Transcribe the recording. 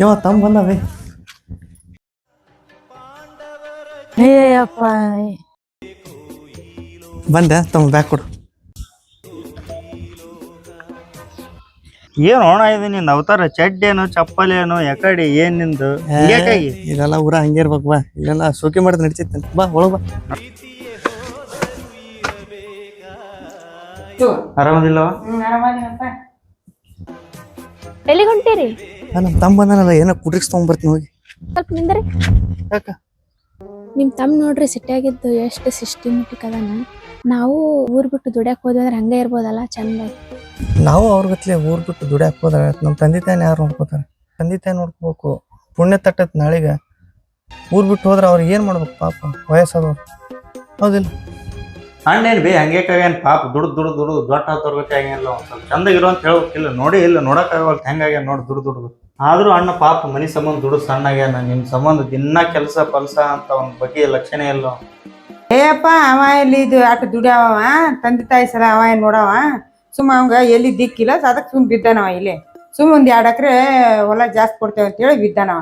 ಯಾವ ತಮ್ಮ ಬಂದವೆ ಏಯಪ್ಪ ಬಂದೆ ತಮ್ಮ ಬ್ಯಾಗ್ ಕೊಡು. ಏನು ಅಣ್ಣ ಇದು ನಿಂದು ಅವತಾರ ಚಡ್ಡೇನು ಚಪ್ಪಲೇನು ಯಾಕಡೆ ಏನ್ ನಿಂದು ಯಾಕಾಗಿ ಇದೆಲ್ಲ ಊರ ಹಂಗೆ ಇರ್ಬೇಕು ಬಾ. ಇಲ್ಲೆಲ್ಲ ಶೋಕಿ ಮಾಡಿದ್ ನಡಿತೈತೆ ಬಾ ಒಳಗ್ ಬಾ. ಆರಾಮದಿಲ್ಲವ ಎಲ್ಲಿಗೆ ಹೊಂಟೀರಿ? ನಮ್ಮ ತಮ್ಮ ಬಂದನಲ್ಲ ಏನೋ ಕುಡ್ರಿಕ್ಸ್ ತೊಗೊಂಬರ್ತೀನಿ ಹೋಗಿ. ಸ್ವಲ್ಪ ನಿಂದ್ರಿ. ಯಾಕ ನಿಮ್ ತಮ್ಮ ನೋಡ್ರಿ ಸಿಟ್ಟಾಗಿದ್ದು ಎಷ್ಟು ಸಿಸ್ಟಮೆಟಿಕ್ ಅದಾನ. ನಾವು ಊರ್ ಬಿಟ್ಟು ದುಡ್ಯಾಕ್ ಹೋದ್ವಿ ಅಂದ್ರೆ ಹಂಗೆ ಇರ್ಬೋದಲ್ಲ ಚಂದ. ನಾವು ಅವ್ರ ಗತ್ಲೆ ಊರ್ ಬಿಟ್ಟು ದುಡ್ಯಾಕ್ ಹೋದ್ರೆ ನಮ್ಮ ತಂದೆ ತಾಯಿನ ಯಾರು ನೋಡ್ಕೋತಾರೆ? ತಂದೆ ತಾಯಿ ನೋಡ್ಕೋಬೇಕು. ಪುಣ್ಯ ತಟ್ಟತ್ ನಾಳೆಗೆ ಊರ್ ಬಿಟ್ಟು ಹೋದ್ರೆ ಅವ್ರಿಗೆ ಏನು ಮಾಡ್ಬೇಕು ಪಾಪ ವಯಸ್ಸಾದವ್ರು, ಹೌದಿಲ್ಲ? ಹಣ್ಣೇನು ಬೇ ಹಂಗೇಕಾಗೇನು ಪಾಪ ದುಡ್ಡು ದೊಡ್ಡ ತರ್ಬೇಕಾಗಿಲ್ಲ ಒಂದು ಸ್ವಲ್ಪ ಚಂದಾಗಿರೋ ಅಂತ ಹೇಳ್ಬೇಕಿಲ್ಲ. ನೋಡಿ ಇಲ್ಲ ನೋಡೋಕ್ಕಾಗಲ್ಲ ಹೆಂಗಾಗ್ಯಾನ ನೋಡಿ ದುಡ್ದು ಆದರೂ ಅಣ್ಣ ಪಾಪ ಮನೆ ಸಂಬಂಧ ದುಡ್ಡು ಸಣ್ಣಾಗ್ಯಾನ. ನಿಮ್ಮ ಸಂಬಂಧ ದಿನ ಕೆಲಸ ಪಲ್ಸ ಅಂತ ಒಂದು ಬಗ್ಗೆ ಲಕ್ಷಣ ಇಲ್ಲ. ಏಯಪ್ಪ ಅವ ಎಲ್ಲಿ ಇದು ಆಟ ದುಡಿಯವ ತಂದೆ ತಾಯಿ ಸಲ ಅವ ಏನ್ ನೋಡವ ಸುಮ್ಮ ಅವಂಗ ಎಲ್ಲಿ ದಿಕ್ಕಿಲ್ಲ ಅದಕ್ಕೆ ಸುಮ್ ಬಿದ್ದಾನವ. ಇಲ್ಲಿ ಸುಮ್ ಒಂದ್ 2 ಎಕರೆ ಹೊಲ ಜಾಸ್ತಿ ಕೊಡ್ತೇವೆ ಅಂತೇಳಿ ಬಿದ್ದಾನವ.